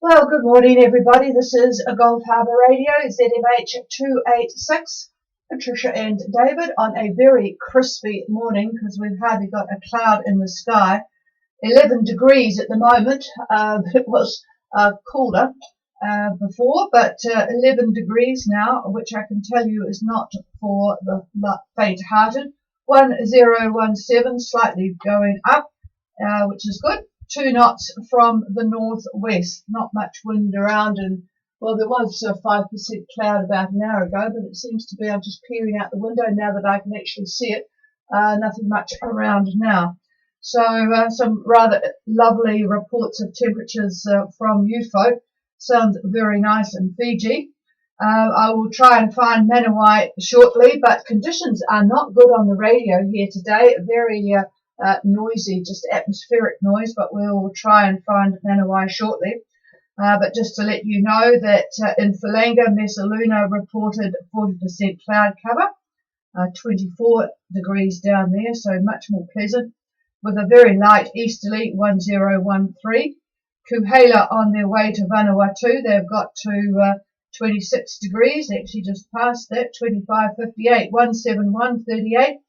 Well, good morning, everybody. This is a Gulf Harbour Radio, ZMH 286. Patricia and David on a very crispy morning because we've hardly got a cloud in the sky. 11 degrees at the moment. It was cooler before, but 11 degrees now, which I can tell you is not for the faint-hearted. 1017, slightly going up, which is good. 2 knots from the northwest. Not much wind around, and well, there was a 5% cloud about an hour ago, but it seems to be, I'm just peering out the window now that I can actually see it. Nothing much around now. So some rather lovely reports of temperatures from you folk. Sounds very nice in Fiji. I will try and find Manawai shortly, but conditions are not good on the radio here today. Very noisy, just atmospheric noise, but we'll try and find Manawai shortly. But just to let you know that in Whalanga, Mesaluna reported 40% cloud cover, 24 degrees down there, so much more pleasant, with a very light easterly 1013. Kuhela on their way to Vanuatu, they've got to 26 degrees, actually just past that, 2558, 17138.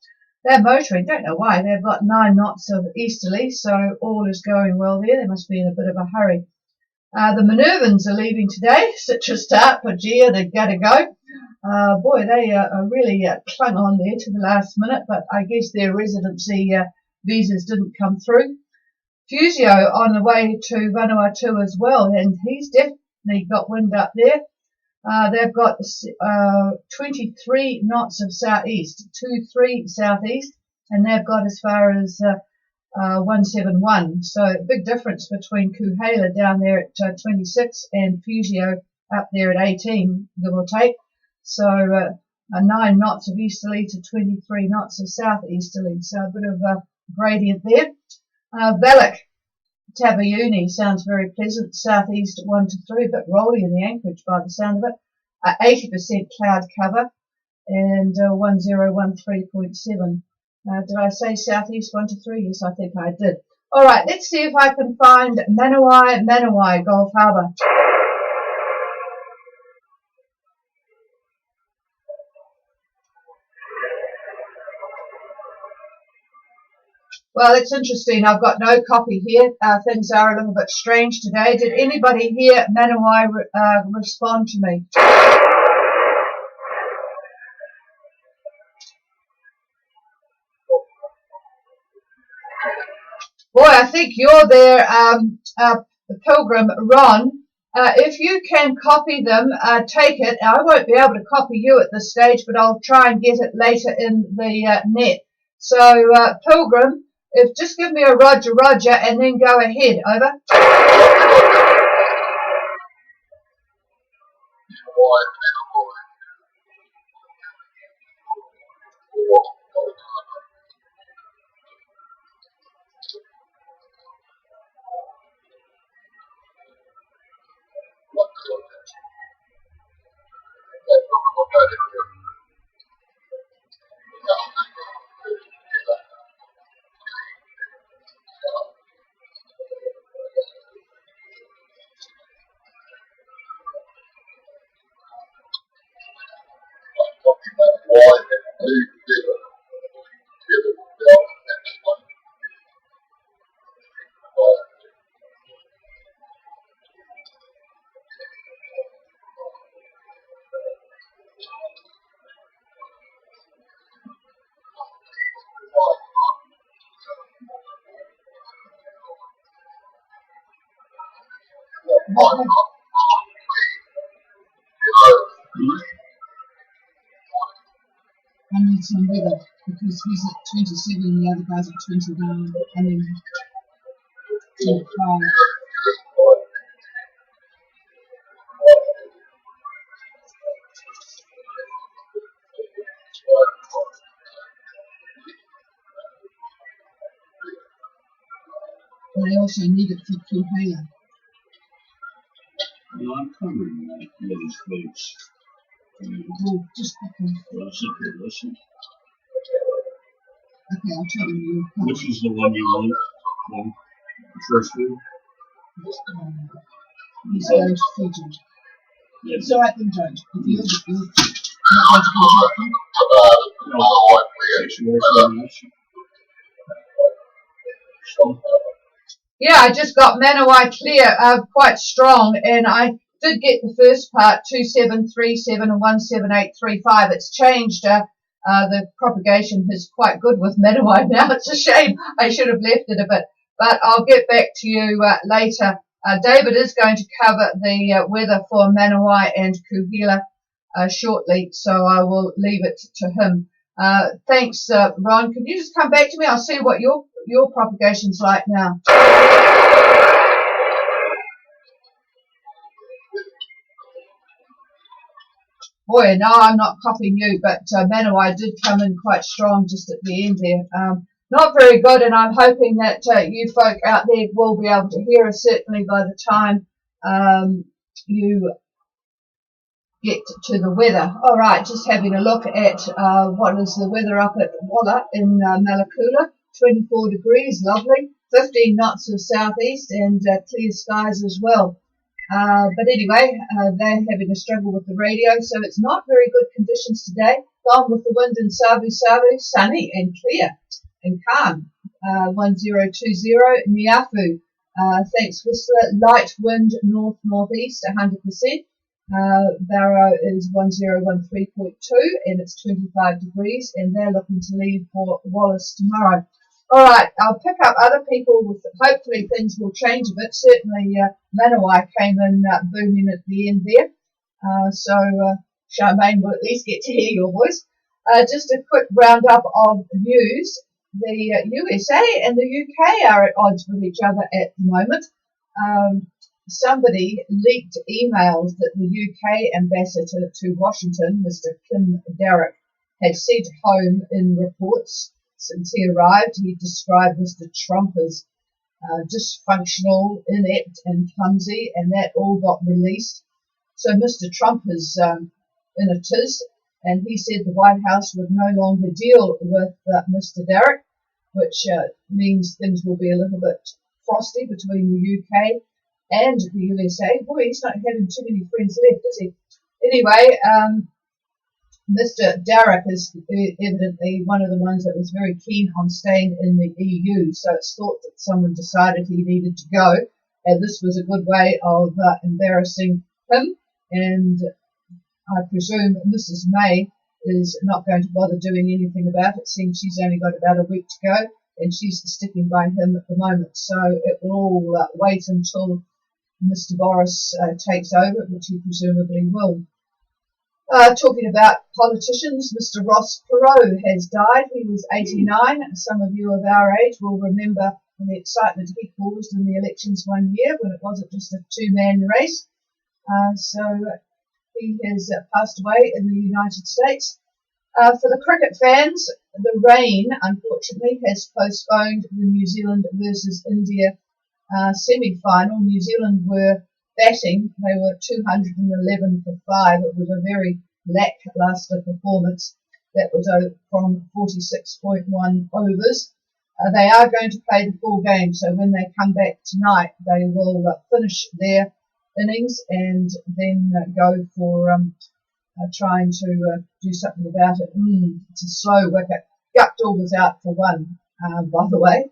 They're motoring, don't know why. They've got 9 knots of easterly, so all is going well there. They must be in a bit of a hurry. The Minervans are leaving today. Such a start for Gia, they've got to go. Boy, they really clung on there to the last minute, but I guess their residency visas didn't come through. Fusio on the way to Vanuatu as well, and he's definitely got wind up there. They've got 23 knots of southeast, 23 southeast, and they've got as far as 171. So big difference between Kuhela down there at 26 and Fusio up there at 18, give or take. So 9 knots of easterly to 23 knots of southeasterly. So a bit of a gradient there. Valak, Tabayuni sounds very pleasant, southeast 1 to 3, a bit rolly in the anchorage by the sound of it. 80% cloud cover and 1013.7. Did I say southeast 1 to 3? Yes, I think I did. All right, let's see if I can find Manawai, Gulf Harbour. Well, it's interesting. I've got no copy here. Things are a little bit strange today. Did anybody hear Manawai respond to me? Boy, I think you're there, Pilgrim Ron. If you can copy them, take it. I won't be able to copy you at this stage, but I'll try and get it later in the net. So, Pilgrim, just give me a Roger, and then go ahead. Over. I need some weather because he's at 27 and the other guy's at 29 and then 25. And I also need it for Kuhela. No, I'm covering that lady's face. Oh, just okay. Listen. Okay, I'll tell you. Which is the one you want? The first one? He's going to Fiji. Yeah. So I can don't. If you're not going to be helpful. Yeah, I just got Manawai clear, quite strong, and I did get the first part, 2737 and 17835. It's changed. The propagation is quite good with Manawai now. It's a shame. I should have left it a bit, but I'll get back to you later. David is going to cover the weather for Manawai and Kuhila shortly, so I will leave it to him. Thanks, Ron. Can you just come back to me? I'll see what your propagation's like now. Boy, no, I'm not copying you, but Manawai did come in quite strong just at the end there. Not very good, and I'm hoping that you folk out there will be able to hear us certainly by the time you get to the weather. All right, just having a look at what is the weather up at Walla in Malakula. 24 degrees, lovely. 15 knots of southeast and clear skies as well. But anyway, they're having a struggle with the radio, so it's not very good conditions today. Gone with the wind in Savu Savu, sunny and clear and calm. 1020, Niafu. Thanks, Whistler. Light wind north-northeast, 100%. Barrow is 1013.2 and it's 25 degrees, and they're looking to leave for Wallace tomorrow. All right, I'll pick up other people. Hopefully things will change a bit. Certainly Manawai came in booming at the end there. So Charmaine will at least get to hear your voice. Just a quick roundup of news. The USA and the UK are at odds with each other at the moment. Somebody leaked emails that the UK ambassador to Washington, Mr. Kim Darroch, had sent home in reports. Since he arrived, he described Mr. Trump as dysfunctional, inept and clumsy, and that all got released. So Mr. Trump is in a tiz, and he said the White House would no longer deal with Mr. Darroch, which means things will be a little bit frosty between the UK and the USA. Boy, he's not having too many friends left, is he? Anyway, Mr. Darroch is evidently one of the ones that was very keen on staying in the EU, so it's thought that someone decided he needed to go, and this was a good way of embarrassing him, and I presume Mrs. May is not going to bother doing anything about it, since she's only got about a week to go, and she's sticking by him at the moment, so it will all wait until Mr. Boris takes over, which he presumably will. Talking about politicians, Mr. Ross Perot has died. He was 89. Some of you of our age will remember the excitement he caused in the elections one year when it wasn't just a two-man race. So he has passed away in the United States. For the cricket fans, the rain, unfortunately, has postponed the New Zealand versus India semi-final. New Zealand were batting. They were 211 for 5. It was a very lackluster performance. That was from 46.1 overs. They are going to play the full game, so when they come back tonight, they will finish their innings and then go for trying to do something about it. It's a slow wicket. Guptill was out for 1, by the way.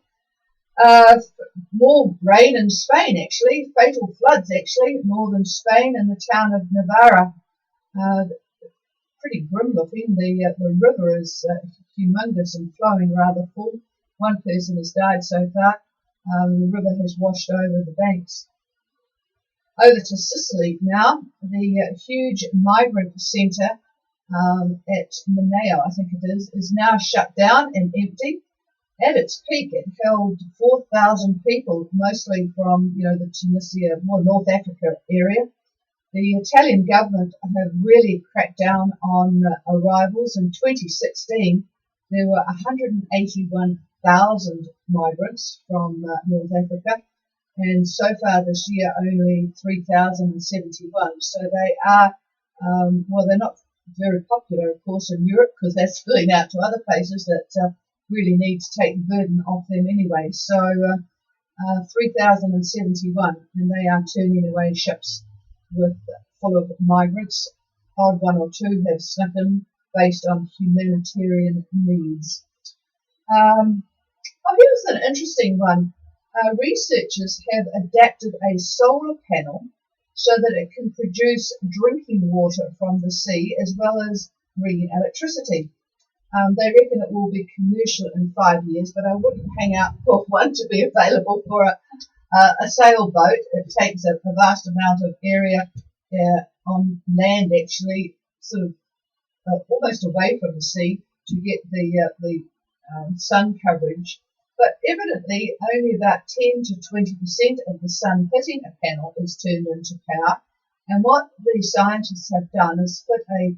More rain in Spain, actually. Fatal floods, actually. Northern Spain and the town of Navarra. Pretty grim looking. The river is humongous and flowing rather full. One person has died so far. The river has washed over the banks. Over to Sicily now. The huge migrant centre at Mineo, I think it is now shut down and empty. At its peak, it held 4,000 people, mostly from the Tunisia, more North Africa area. The Italian government have really cracked down on arrivals. In 2016, there were 181,000 migrants from North Africa, and so far this year only 3,071. So they are, they're not very popular, of course, in Europe, because they're spilling out to other places that really need to take the burden off them anyway. So 3,071, and they are turning away ships full of migrants. Odd one or two have snuck in based on humanitarian needs. Here's an interesting one. Researchers have adapted a solar panel so that it can produce drinking water from the sea as well as green electricity. They reckon it will be commercial in 5 years, but I wouldn't hang out for one to be available for a sailboat. It takes a vast amount of area on land, actually, sort of almost away from the sea, to get the sun coverage. But evidently, only about 10 to 20% of the sun hitting a panel is turned into power. And what the scientists have done is fit a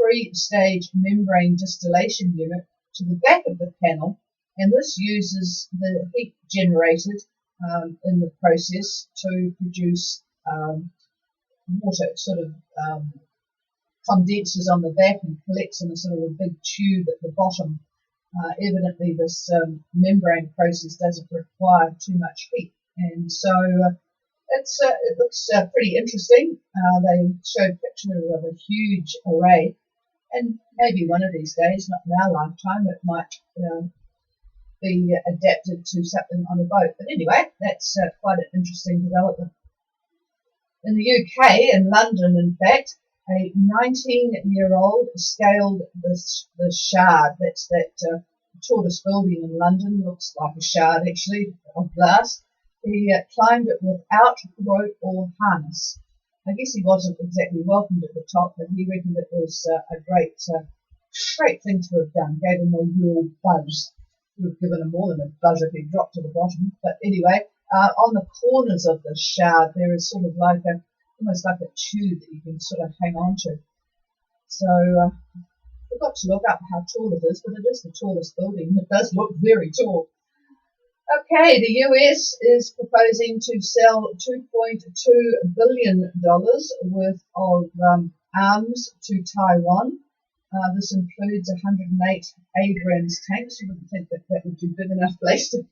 3-stage membrane distillation unit to the back of the panel, and this uses the heat generated in the process to produce water. It sort of condenses on the back and collects in a sort of a big tube at the bottom. Evidently, this membrane process doesn't require too much heat, and so it looks pretty interesting. They showed pictures of a huge array, and maybe one of these days, not in our lifetime, it might be adapted to something on a boat. But anyway, that's quite an interesting development. In the UK, in London, in fact, a 19-year-old scaled the Shard. That's that tallest building in London. Looks like a shard, actually, of glass. He climbed it without rope or harness. I guess he wasn't exactly welcomed at the top, but he reckoned it was a great thing to have done. Gave him a real buzz. Would have given him more than a buzz if he dropped to the bottom. But anyway, on the corners of the Shard, there is sort of like almost like a tube that you can sort of hang on to. So I forgot to look up how tall it is, but it is the tallest building. It does look very tall. Okay, the US is proposing to sell $2.2 billion worth of arms to Taiwan. This includes 108 Abrams tanks. You wouldn't think that would be a big enough place to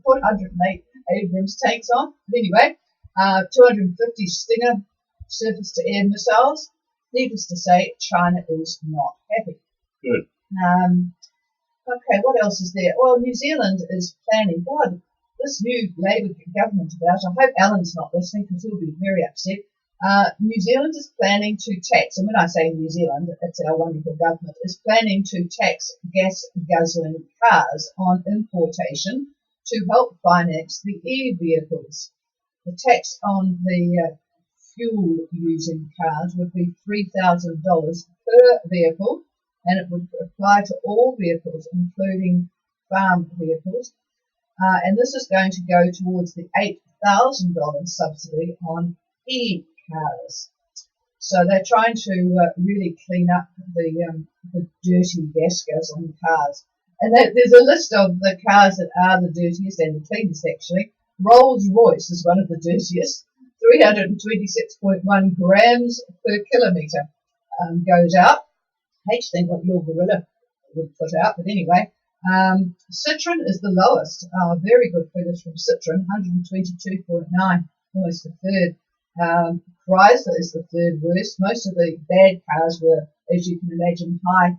put 108 Abrams tanks on. But anyway, 250 Stinger surface-to-air missiles. Needless to say, China is not happy. Good. Okay, what else is there? Well, New Zealand is planning. God, this new Labour government about. I hope Alan's not listening because he'll be very upset. New Zealand is planning to tax, and when I say New Zealand, it's our wonderful government, is planning to tax gas-guzzling cars on importation to help finance the e-vehicles. The tax on the fuel-using cars would be $3,000 per vehicle, and it would apply to all vehicles, including farm vehicles. And this is going to go towards the $8,000 subsidy on e-cars. So they're trying to really clean up the dirty gas guzzling cars. And there's a list of the cars that are the dirtiest and the cleanest, actually. Rolls-Royce is one of the dirtiest. 326.1 grams per kilometre goes out. I hate to think what your gorilla would put out, but anyway. Citroen is the lowest. Very good figures from Citroen, 122.9, almost a third. Chrysler is the third worst. Most of the bad cars were, as you can imagine, high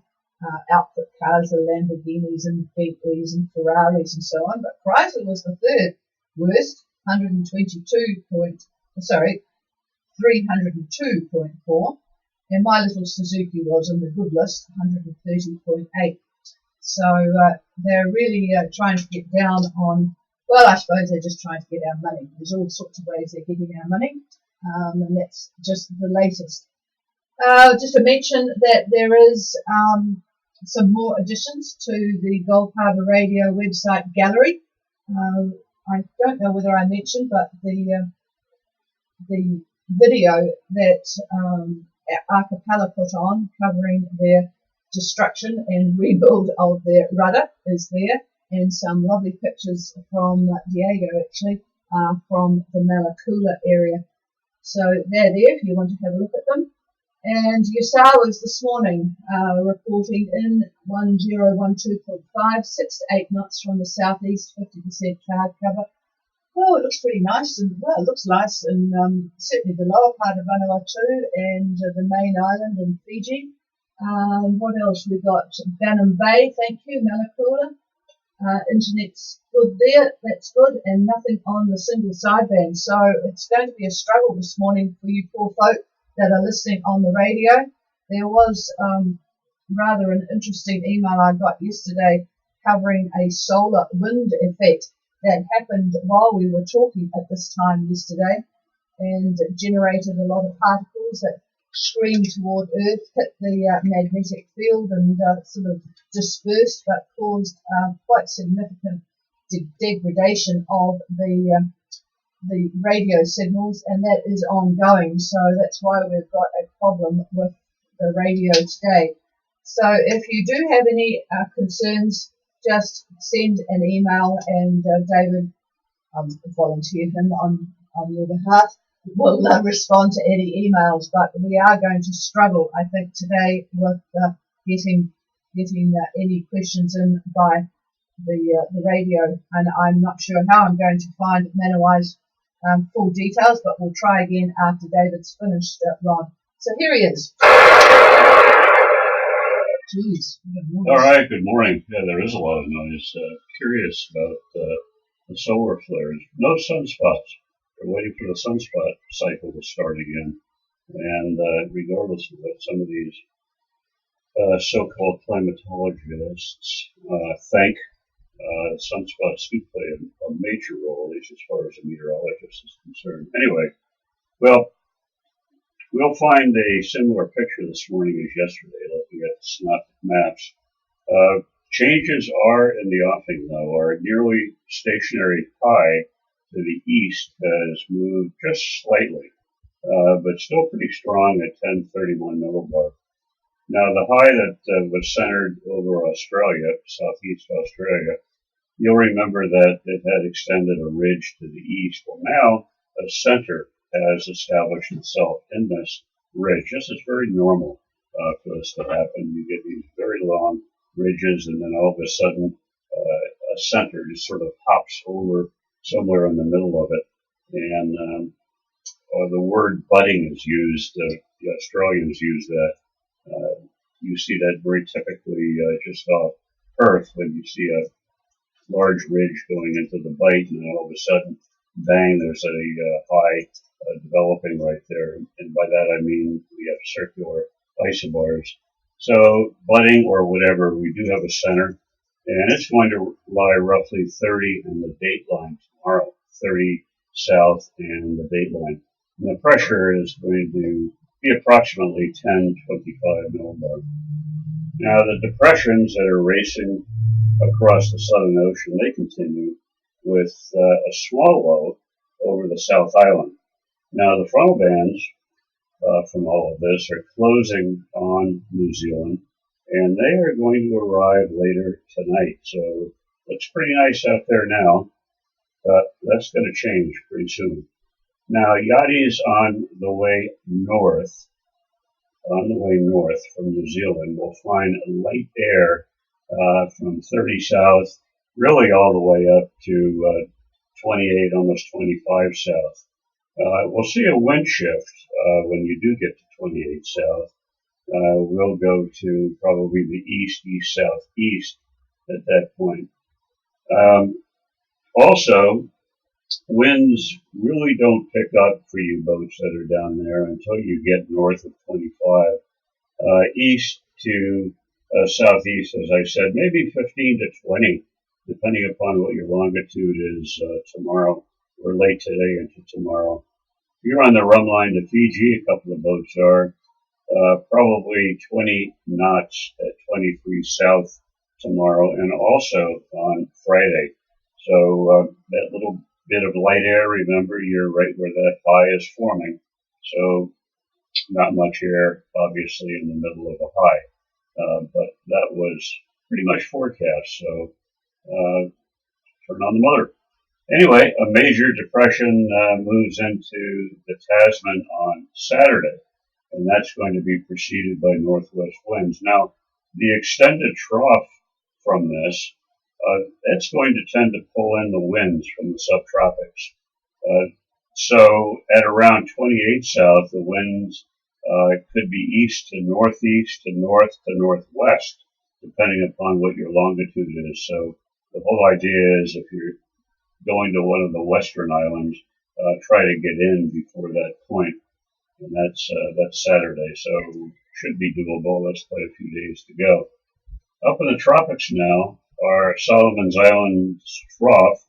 output cars, the Lamborghinis and Bentleys and Ferraris and so on. But Chrysler was the third worst, 302.4. And my little Suzuki was in the good list, 130.8. So they're really trying to get down on, well, I suppose they're just trying to get our money. There's all sorts of ways they're getting our money, and that's just the latest. Just to mention that there is some more additions to the Gulf Harbour Radio website gallery. I don't know whether I mentioned, but the video that Archipelago put on covering their destruction and rebuild of their rudder is there, and some lovely pictures from Diego, actually, from the Malakula area. So they're there if you want to have a look at them. And Yusawas this morning reporting in 1012.5, 6 to 8 knots from the southeast, 50% cloud cover. Well, it looks pretty nice, and well, it looks nice in certainly the lower part of Vanuatu and the main island in Fiji. What else we got? Bannon Bay, thank you, Malakula. Internet's good there, that's good, and nothing on the single sideband. So it's going to be a struggle this morning for you poor folk that are listening on the radio. There was rather an interesting email I got yesterday covering a solar wind effect that happened while we were talking at this time yesterday and generated a lot of particles that screamed toward Earth, hit the magnetic field and sort of dispersed, but caused quite significant degradation of the radio signals, and that is ongoing. So that's why we've got a problem with the radio today. So if you do have any concerns, just send an email, and David, volunteer him on your behalf, will respond to any emails. But we are going to struggle, I think, today with getting any questions in by the radio, and I'm not sure how I'm going to find Manawai's full details, but we'll try again after David's finished, Ron. So here he is. Jeez, All right, good morning. Yeah, there is a lot of noise. Curious about the solar flares. No sunspots. We're waiting for the sunspot cycle to start again. And regardless of what some of these so-called climatologists think, sunspots do play a major role, at least as far as a meteorologist is concerned. Anyway, well, we'll find a similar picture this morning as yesterday, looking at the synoptic maps. Changes are in the offing, though. Our nearly stationary high to the east has moved just slightly, but still pretty strong at 1031 millibar. Now, the high that was centered over Australia, southeast Australia, you'll remember that it had extended a ridge to the east. Well, now a center has established itself in this ridge. This is very normal for this to happen. You get these very long ridges, and then all of a sudden a center just sort of hops over somewhere in the middle of it. And the word budding is used. The Australians use that. You see that very typically just off Perth when you see a large ridge going into the bight, and then all of a sudden, bang, there's a high developing right there. And by that I mean we have circular isobars. So budding or whatever, we do have a center, and it's going to lie roughly 30 in the dateline tomorrow, 30 south and the dateline. And the pressure is going to be approximately 1025 millibar. Now the depressions that are racing across the Southern Ocean, they continue with a small low over the South Island. Now the frontal bands from all of this are closing on New Zealand, and they are going to arrive later tonight. So looks pretty nice out there now, but that's going to change pretty soon. Now Yachty's on the way north from New Zealand. We'll find light air from 30 south, really all the way up to 28, almost 25 south. We'll see a wind shift when you do get to 28 south. We'll go to probably the east, southeast at that point. Also, winds really don't pick up for you boats that are down there until you get north of 25. East to southeast, as I said, maybe 15 to 20, depending upon what your longitude is tomorrow or late today into tomorrow. If you're on the rum line to Fiji, a couple of boats are probably 20 knots at 23 south tomorrow, and also on Friday. So that little bit of light air, remember, you're right where that high is forming. So not much air, obviously, in the middle of a high. But that was pretty much forecast. So turn on the motor. Anyway, a major depression moves into the Tasman on Saturday, and that's going to be preceded by northwest winds. Now, the extended trough from this It's going to tend to pull in the winds from the subtropics. So at around 28 south, the winds could be east to northeast to north to northwest, depending upon what your longitude is. So the whole idea is if you're going to one of the western islands, try to get in before that point. And that's Saturday, so should be doable. That's quite a few days to go. Up in the tropics now, our Solomon's Islands trough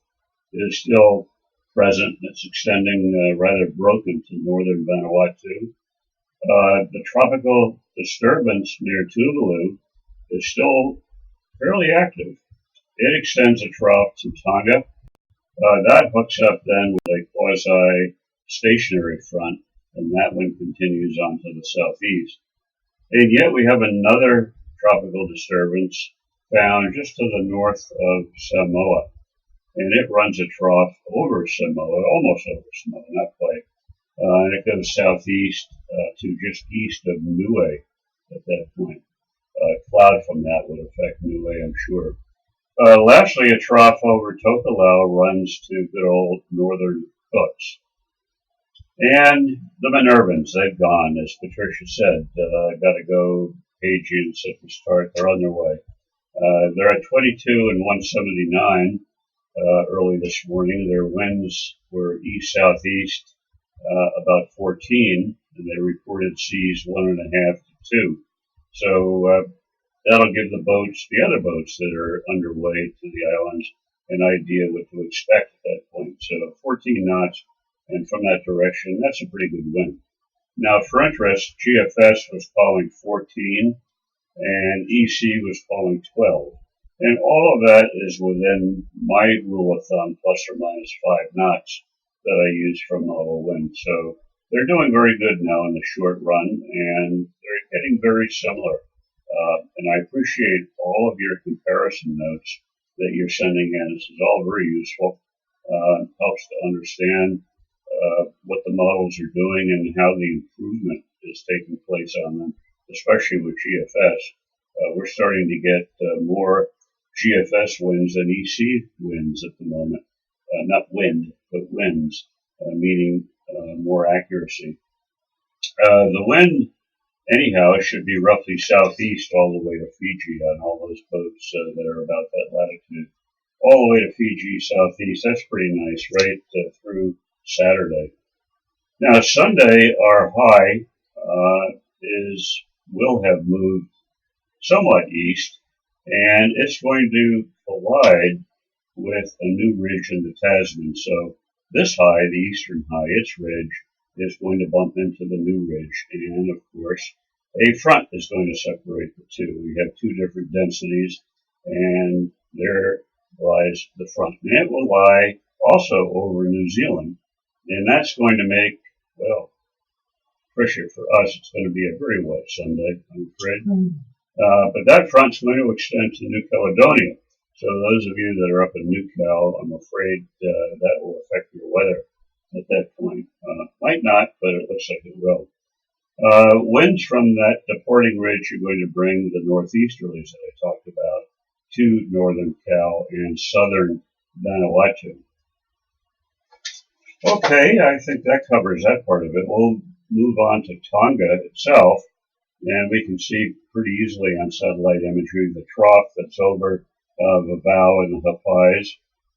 is still present. It's extending rather broken to northern Vanuatu. The tropical disturbance near Tuvalu is still fairly active. It extends a trough to Tonga. That hooks up then with a quasi-stationary front, and that one continues on to the southeast. And yet we have another tropical disturbance found just to the north of Samoa. And it runs a trough over Samoa, almost over Samoa, not quite. And it goes southeast to just east of Niue at that point. Cloud from that would affect Niue, I'm sure. Lastly, a trough over Tokelau runs to good old northern Cooks. And the Minervans, they've gone, as Patricia said. Got to go, Paige and Citrus Tart, they're on their way. They're at 22 and 179 early this morning. Their winds were east-southeast, about 14, and they reported seas 1.5 to 2. So that'll give the other boats that are underway to the islands, an idea what to expect at that point. So 14 knots, and from that direction, that's a pretty good wind. Now, for interest, GFS was calling 14, and EC was calling 12. And all of that is within my rule of thumb, plus or minus 5 knots that I use for model wind. So they're doing very good now in the short run, and they're getting very similar. And I appreciate all of your comparison notes that you're sending in. This is all very useful. Helps to understand what the models are doing and how the improvement is taking place on them, especially with GFS. We're starting to get more GFS winds than EC winds at the moment. Not wind, but winds, meaning more accuracy. The wind, anyhow, should be roughly southeast all the way to Fiji on all those boats that are about that latitude. All the way to Fiji southeast, that's pretty nice, right through Saturday. Now, Sunday, our high will have moved somewhat east, and it's going to collide with a new ridge in the Tasman. So this high, the eastern high, its ridge, is going to bump into the new ridge, and of course, a front is going to separate the two. We have two different densities, and there lies the front. And it will lie also over New Zealand, and that's going to make, well, Tricia, for us, it's going to be a very wet Sunday, I'm afraid. But that front's going to extend to New Caledonia. So those of you that are up in New Cal, I'm afraid that will affect your weather at that point. Might not, but it looks like it will. Winds from that departing ridge are going to bring the northeasterlies that I talked about to northern Cal and southern Vanuatu. Okay, I think that covers that part of it. We'll move on to Tonga itself, and we can see pretty easily on satellite imagery the trough that's over Vavau and the Hapais.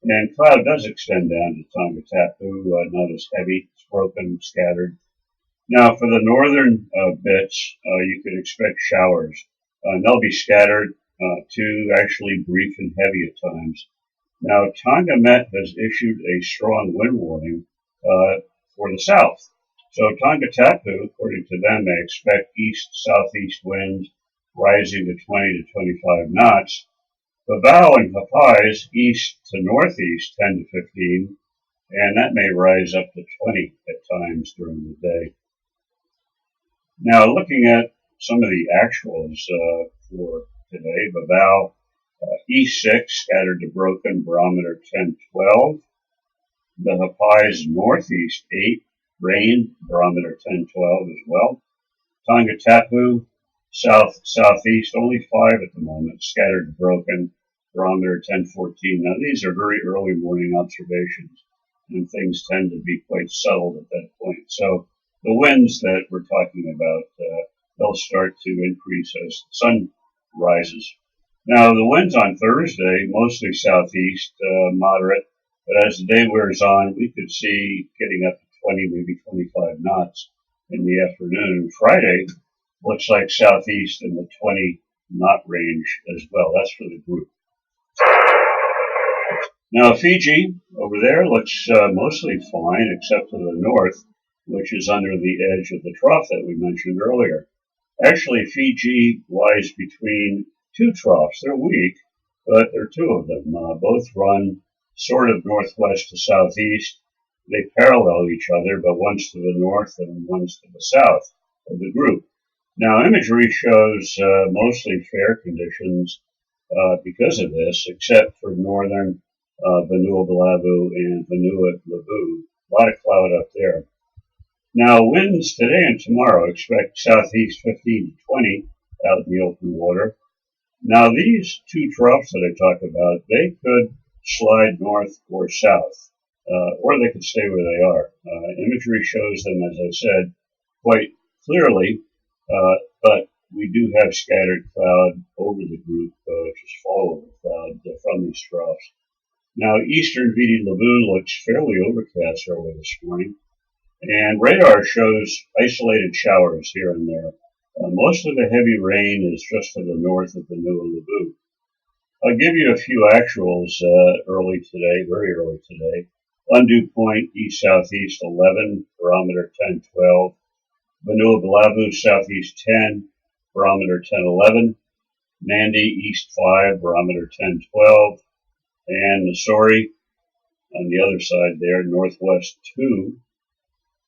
And cloud does extend down to Tongatapu, not as heavy, it's broken, scattered. Now, for the northern bits, you could expect showers. And they'll be scattered to actually brief and heavy at times. Now, Tonga Met has issued a strong wind warning for the south. So Tongatapu, according to them, they expect east-southeast winds rising to 20 to 25 knots. Vavau and Hapais, east to northeast, 10 to 15, and that may rise up to 20 at times during the day. Now, looking at some of the actuals for today, Vavau, E6, scattered to broken, barometer 10-12. The Hapais, northeast 8, rain, barometer 10-12 as well. Tongatapu, southeast, only 5 at the moment, scattered to broken, barometer 1014. Now these are very early morning observations, and things tend to be quite settled at that point. So the winds that we're talking about, they'll start to increase as the sun rises. Now the winds on Thursday, mostly southeast, moderate, but as the day wears on, we could see getting up to 20, maybe 25 knots in the afternoon. Friday looks like southeast in the 20 knot range as well. That's for the group. Now Fiji over there looks mostly fine, except to the north, which is under the edge of the trough that we mentioned earlier. Actually, Fiji lies between two troughs. They're weak, but there are two of them. Both run sort of northwest to southeast. They parallel each other, but one's to the north and one's to the south of the group. Now, imagery shows mostly fair conditions because of this, except for northern Vanua-Balavu and Vanua-Levu. A lot of cloud up there. Now, winds today and tomorrow expect southeast 15 to 20 out in the open water. Now, these two troughs that I talk about, they could slide north or south, or they could stay where they are. Imagery shows them, as I said, quite clearly, but we do have scattered cloud over the group, just fall-over cloud from these troughs. Now, eastern Viti Levu looks fairly overcast early this morning, and radar shows isolated showers here and there. Most of the heavy rain is just to the north of Vanua-Levu. I'll give you a few actuals early today, very early today. Undue Point, east-southeast 11, barometer 10-12. Vanua-Balavu, southeast 10, barometer 10-11. Nandi, east 5, barometer 10-12. And Nassori, on the other side there, northwest 2,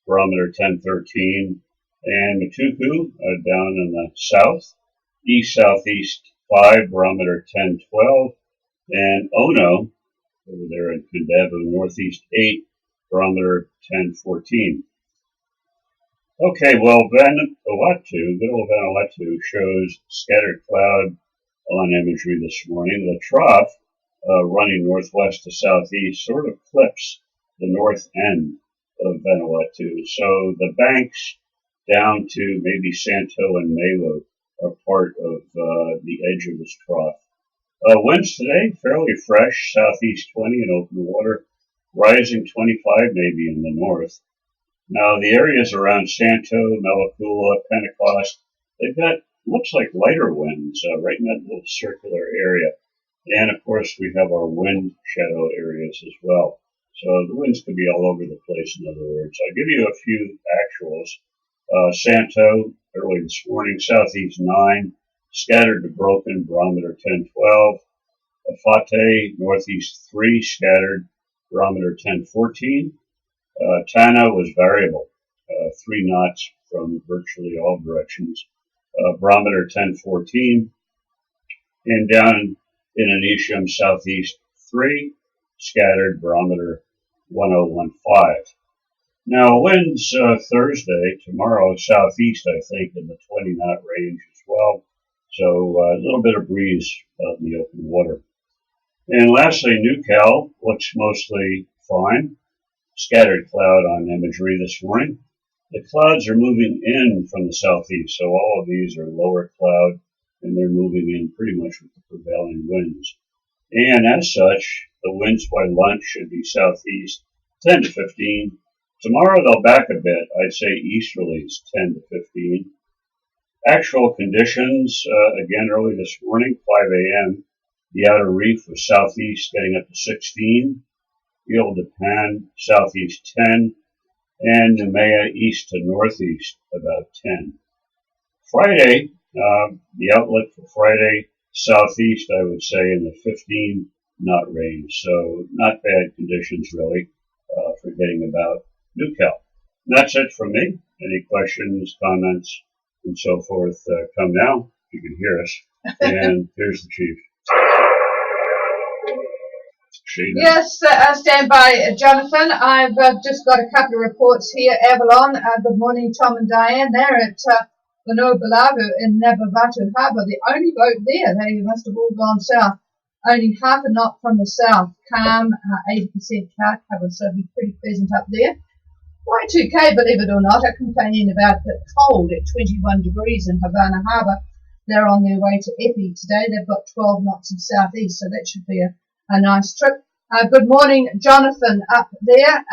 barometer 10-13. And Matuku, down in the south, east-southeast 5, barometer 10-12. And Ono, over there in Kundavu, northeast 8, barometer 10-14. Okay, well, Vanuatu, good old Vanuatu, shows scattered cloud on imagery this morning. The trough, running northwest to southeast, sort of clips the north end of Vanuatu. So the banks down to maybe Santo and Mewo are part of the edge of this trough. Winds today, fairly fresh, southeast 20 in open water, rising 25 maybe in the north. Now the areas around Santo, Malakula, Pentecost, they've got, looks like lighter winds right in that little circular area. And of course we have our wind shadow areas as well. So the winds could be all over the place, in other words. I'll give you a few actuals. Santo, early this morning, southeast 9, scattered to broken, barometer 10-12. Fate, northeast 3, scattered, barometer 10-14. Tana was variable, 3 knots from virtually all directions, barometer 10-14. And down in Inisham, southeast 3, scattered, barometer 1015. Now, winds Thursday, tomorrow, southeast, I think, in the 20 knot range as well. So a little bit of breeze out in the open water. And lastly, NewCal looks mostly fine. Scattered cloud on imagery this morning. The clouds are moving in from the southeast, so all of these are lower cloud, and they're moving in pretty much with the prevailing winds. And as such, the winds by lunch should be southeast 10 to 15. Tomorrow they'll back a bit. I'd say easterlies 10 to 15. Actual conditions, again early this morning, 5 a.m. The outer reef was southeast getting up to 16. Ile de Pan, southeast 10. And Nemea east to northeast about 10. Friday, the outlook for Friday, southeast, I would say in the 15 knot range. So not bad conditions really for getting about NewCal. And that's it from me. Any questions, comments, and so forth, come now. You can hear us. And here's the chief. Yes, stand by, Jonathan. I've just got a couple of reports here. Avalon, good morning, Tom and Diane. They're at Vanua-Balavu in Navavatu Harbour, the only boat there. They must have all gone south. only half a knot from the south. Calm, 80% cloud cover, so it'll be pretty pleasant up there. Y2K, believe it or not, are complaining about the cold at 21 degrees in Havana Harbour. They're on their way to Epi today. They've got 12 knots of southeast, so that should be a nice trip. Good morning, Jonathan, up there.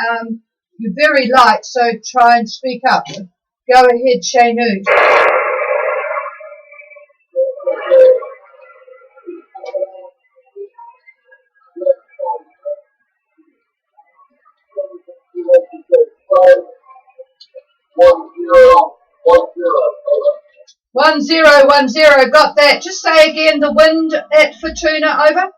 You're very light, so try and speak up. Go ahead, Shanu. One zero, got that. Just say again the wind at Fortuna, over.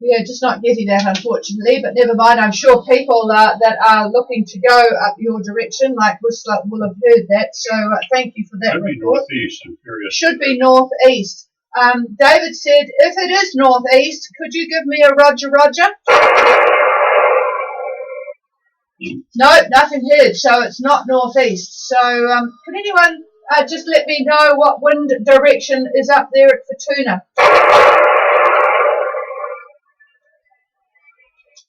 Yeah, just not getting that, unfortunately, but never mind. I'm sure people that are looking to go up your direction, like Whistler, will have heard that. So thank you for that Should be report. northeast, I'm curious. Should be northeast. David said, if it is northeast, could you give me a Roger? No, nothing heard, so it's not northeast. So can anyone just let me know what wind direction is up there at Fortuna?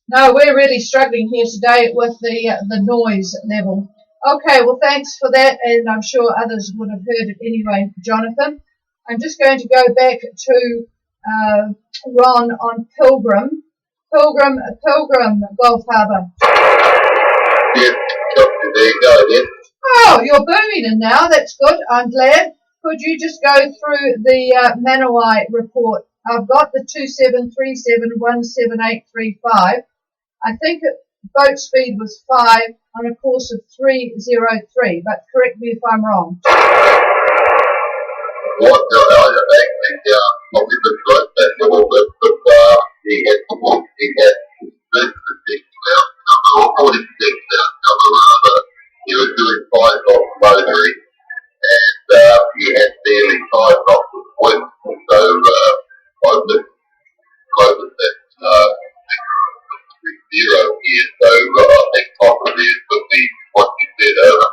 No, we're really struggling here today with the noise level. Okay, well, thanks for that, and I'm sure others would have heard it anyway, Jonathan. I'm just going to go back to Ron on Pilgrim, Gulf Harbour. Yes, there you go again. Oh, you're booming in now. That's good. I'm glad. Could you just go through the Manawai report? I've got the 2737-17835. I think boat speed was 5 on a course of 303, but correct me if I'm wrong. What actually, probably the float that little bit, but he had about 46 cover. He was doing 5 knots motoring, and he had nearly 5 knots of wind. So I looked close at that 0 here. So I think possibly it could be what you said over.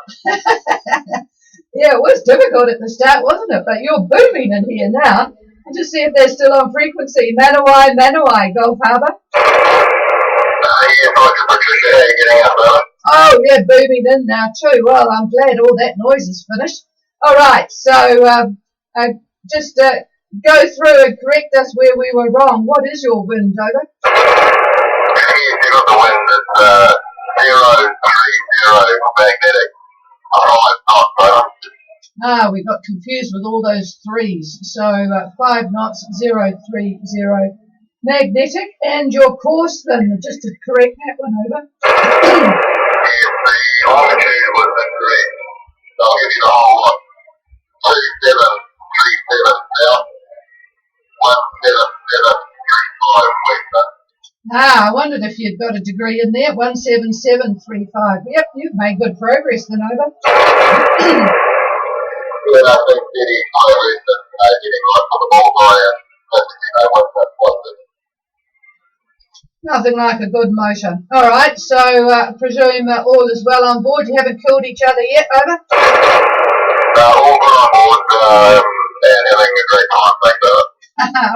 Yeah, it was difficult at the start, wasn't it? But you're booming in here now. I'll just see if they're still on frequency. Manawai, Gulf Harbour. Yeah, Patricia, how are you getting out, brother? Oh, yeah, booming in now too. Well, I'm glad all that noise is finished. All right, so just go through and correct us where we were wrong. What is your wind, over? You got the wind at 030 magnetic. 5 knots, brother. We got confused with all those threes. So 5 knots, 030 magnetic. And your course, then, just to correct that one, over. The longitude was incorrect. So I'll give you the whole lot. 2737 south, 17735 west. I wondered if you'd got a degree in there. 17735. Yep, you've made good progress then, over. Yeah, I think City Highways and getting right on the bullseye and what that was. Nothing like a good motor. All right, so presume all is well on board. You haven't killed each other yet, over? All good on board and having a great time, thanks,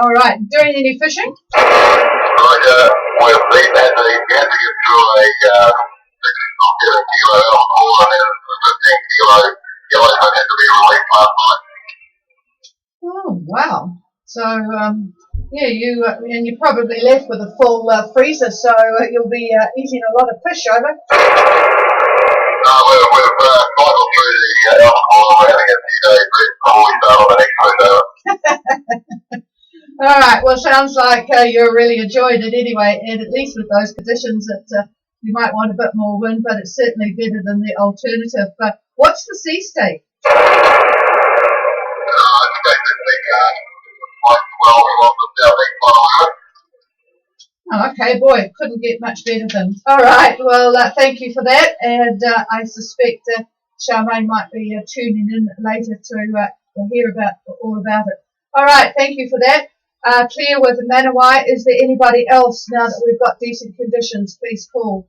All right, doing any fishing? Roger, we've been had to get through a 6 kilo alcohol and then 15 kilo yellowfin had to be released last night. Oh, wow. So, yeah, you and you probably left with a full freezer, so you'll be eating a lot of fish, over. We've cycled through the alcohol and having a few days rest before we start on the next window. All right, well, sounds like you really enjoyed it anyway, and at least with those conditions that you might want a bit more wind, but it's certainly better than the alternative. But what's the sea state? Oh, okay, boy, it couldn't get much better than. All right, well, thank you for that, and I suspect Charmaine might be tuning in later to hear all about it. All right, thank you for that. Clear with Manawai. Is there anybody else now that we've got decent conditions? Please call.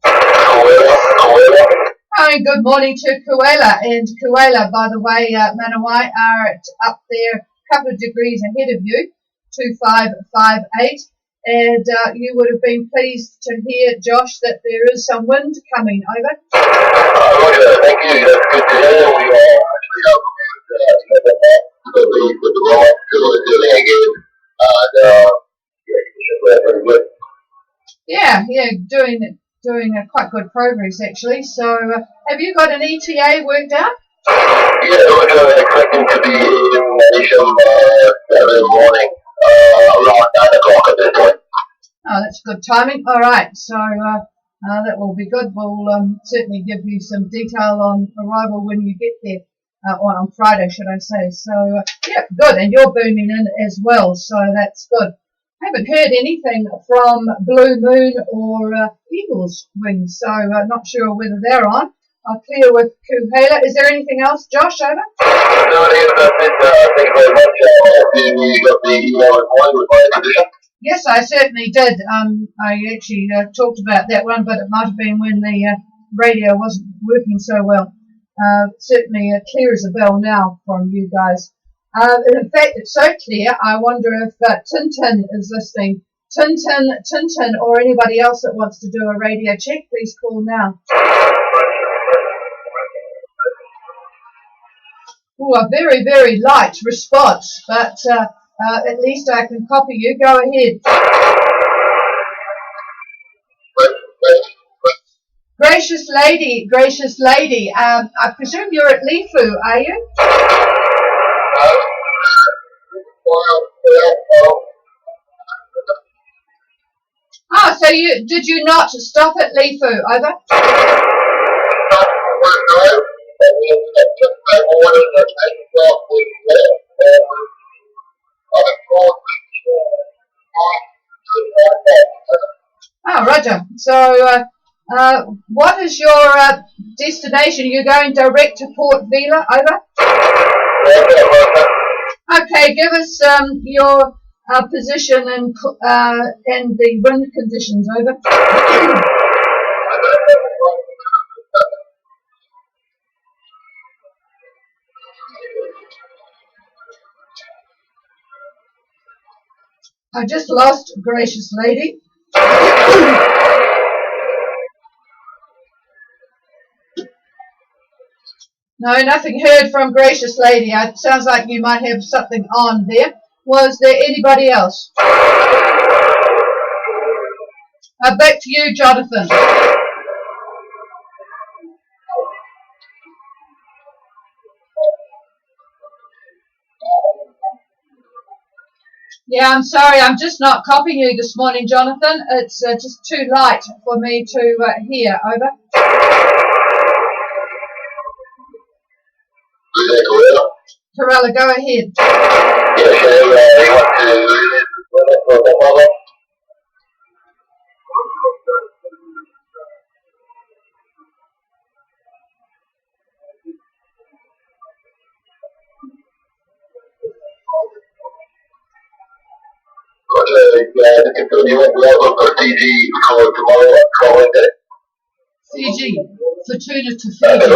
Oh, and good morning to Kuala. And Kuala, by the way, Manawai are up there a couple of degrees ahead of you, 2558. And you would have been pleased to hear, Josh, that there is some wind coming over. Roger, thank you. That's good to hear. We are actually up with the right doing again. And yeah, pretty good. Yeah, doing quite good progress actually. So, have you got an ETA worked out? Yeah, we're expecting to be in Isham Saturday morning around 9 o'clock at this point. Oh, that's good timing. All right, so that will be good. We'll certainly give you some detail on arrival when you get there, or on Friday, should I say. So, yeah, good. And you're booming in as well, so that's good. I haven't heard anything from Blue Moon or Eagle's Wings, so not sure whether they're on. I'll clear with Kuhela. Is there anything else, Josh, over? No, that's it. Thank you very much. You got the email reply with my condition? Yes, I certainly did. I actually talked about that one, but it might have been when the radio wasn't working so well. Certainly clear as a bell now from you guys. In fact, it's so clear, I wonder if Tintin is listening. Tintin, or anybody else that wants to do a radio check, please call now. Oh, a very, very light response, but at least I can copy you. Go ahead. Gracious lady, I presume you're at Lifu, are you? Oh, so did you not stop at Lifu, over? Oh, Roger. So, what is your destination? You're going direct to Port Vila, over? Okay, give us your position and the wind conditions, over. I just lost gracious lady. No, nothing heard from gracious lady. It sounds like you might have something on there. Was there anybody else? Back to you, Jonathan. Yeah, I'm sorry, I'm just not copying you this morning, Jonathan. It's just too light for me to hear. Over. Corella, go ahead. Fiji, Fortuna to Fiji.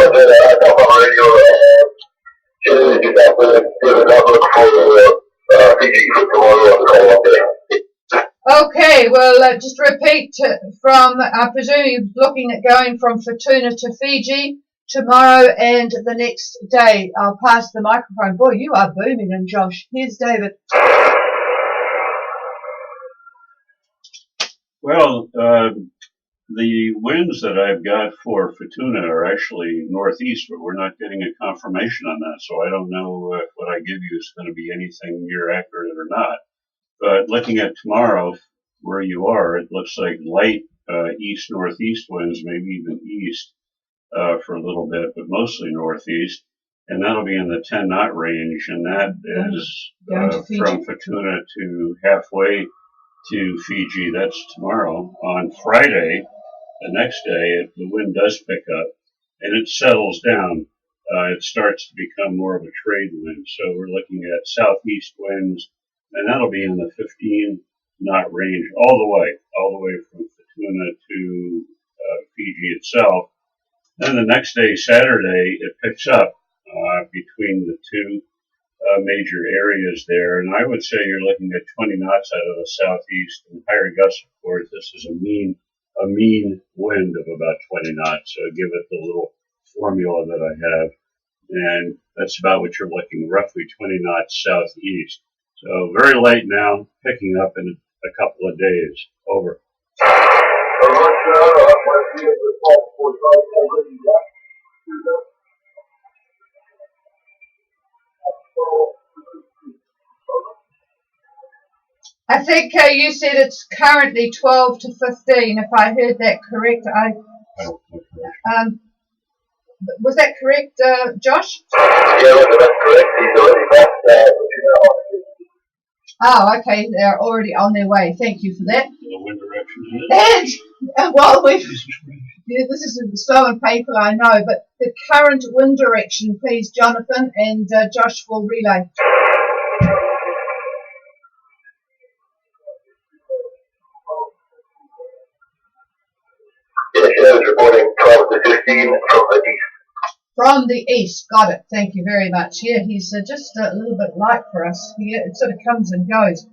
Okay, well, just repeat from, I presume you're looking at going from Fortuna to Fiji tomorrow and the next day. I'll pass the microphone. Boy, you are booming, and Josh. Here's David. Well, the winds that I've got for Fortuna are actually northeast, but we're not getting a confirmation on that, so I don't know if what I give you is going to be anything near accurate or not. But looking at tomorrow, where you are, it looks like light east-northeast winds, maybe even east for a little bit, but mostly northeast. And that'll be in the 10 knot range, and that is from Fortuna to halfway to Fiji. That's tomorrow. On Friday, the next day, the wind does pick up and it settles down. It starts to become more of a trade wind. So we're looking at southeast winds, and that'll be in the 15 knot range all the way from Fortuna to Fiji itself. Then the next day, Saturday, it picks up between the two major areas there, and I would say you're looking at 20 knots out of the southeast and higher gusts. Of course, this is a mean wind of about 20 knots. So give it the little formula that I have, and that's about what you're looking, roughly 20 knots southeast. So very light now, picking up in a couple of days. Over. I think you said it's currently 12 to 15, if I heard that correct. Was that correct, Josh? Yeah, that's correct. He's already left. Oh, okay. They're already on their way. Thank you for that. The wind direction. And while we've, yeah, this is slow and painful, I know, but the current wind direction, please, Jonathan, and Josh will relay. Yeah, reporting 12 to 15 from the east. From the east, got it. Thank you very much. Yeah, he's just a little bit light for us here. It sort of comes and goes.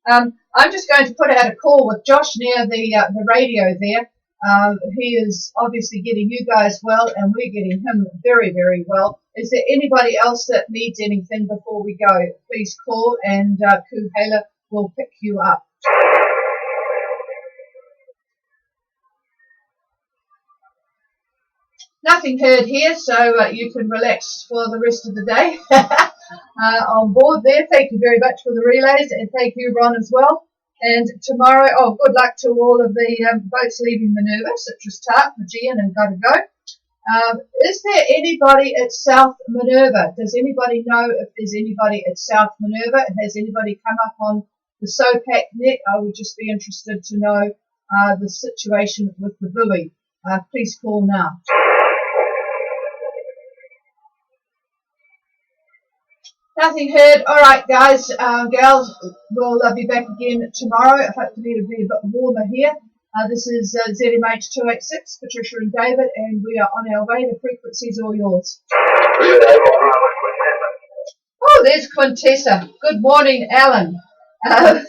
I'm just going to put out a call with Josh near the radio there. He is obviously getting you guys well, and we're getting him very, very well. Is there anybody else that needs anything before we go? Please call, and Kuhela will pick you up. Nothing heard here, so you can relax for the rest of the day on board there. Thank you very much for the relays, and thank you, Ron, as well. And tomorrow, good luck to all of the boats leaving Minerva, Citrus Tart, Fijian, and Gotta Go. Is there anybody at South Minerva? Does anybody know if there's anybody at South Minerva? Has anybody come up on the SOPAC net? I would just be interested to know the situation with the buoy. Please call now. Nothing heard. All right, guys, gals, we'll be back again tomorrow. Hopefully it'll be a bit warmer here. This is ZMH 286, Patricia and David, and we are on our way. The frequency's all yours. Oh, there's Quintessa. Good morning, Alan. Hope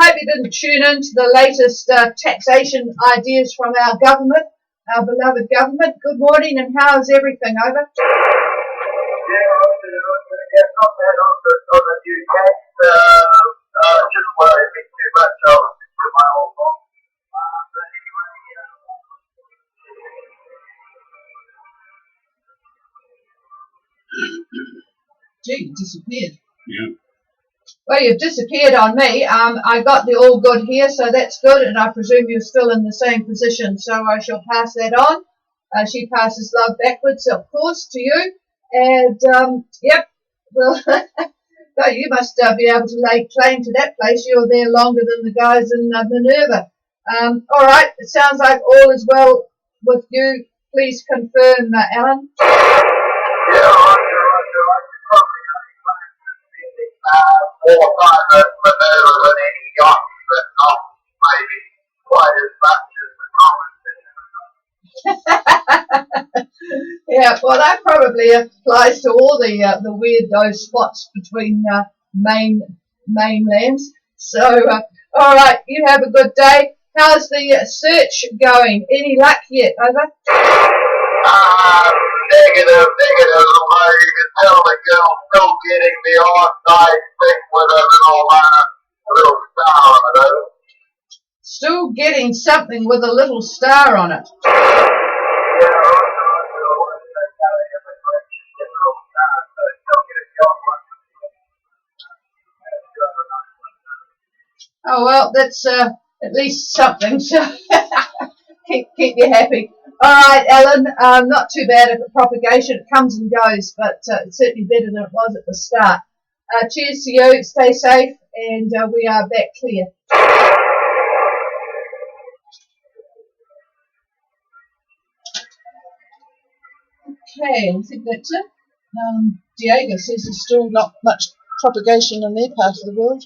you didn't tune in to the latest taxation ideas from our government, our beloved government. Good morning, and how's everything? Over. Not bad on the new tax. Just worried me too much to my old boss. But anyway, Gee, you disappeared. Yeah. Well, you've disappeared on me. I got the all good here, so that's good, and I presume you're still in the same position, so I shall pass that on. She passes love backwards, of course, to you. And, yep. Well, you must be able to lay claim to that place. You're there longer than the guys in Minerva. All right, it sounds like all is well with you. Please confirm, Alan. yeah, Roger. Probably more time at Minerva than any yacht, but not maybe quite as much as the common. Yeah, well, that probably applies to all the weirdo spots between mainlands. So, all right, you have a good day. How's the search going? Any luck yet? Over. Negative. Although you can tell the girl's still getting the on-side thing with a little star on it. Over. Still getting something with a little star on it. Oh, well, that's at least something, so keep you happy. All right, Alan, not too bad at the propagation. It comes and goes, but it's certainly better than it was at the start. Cheers to you. Stay safe, and we are back clear. Okay, I think that's it. Diego says there's still not much propagation in their part of the world.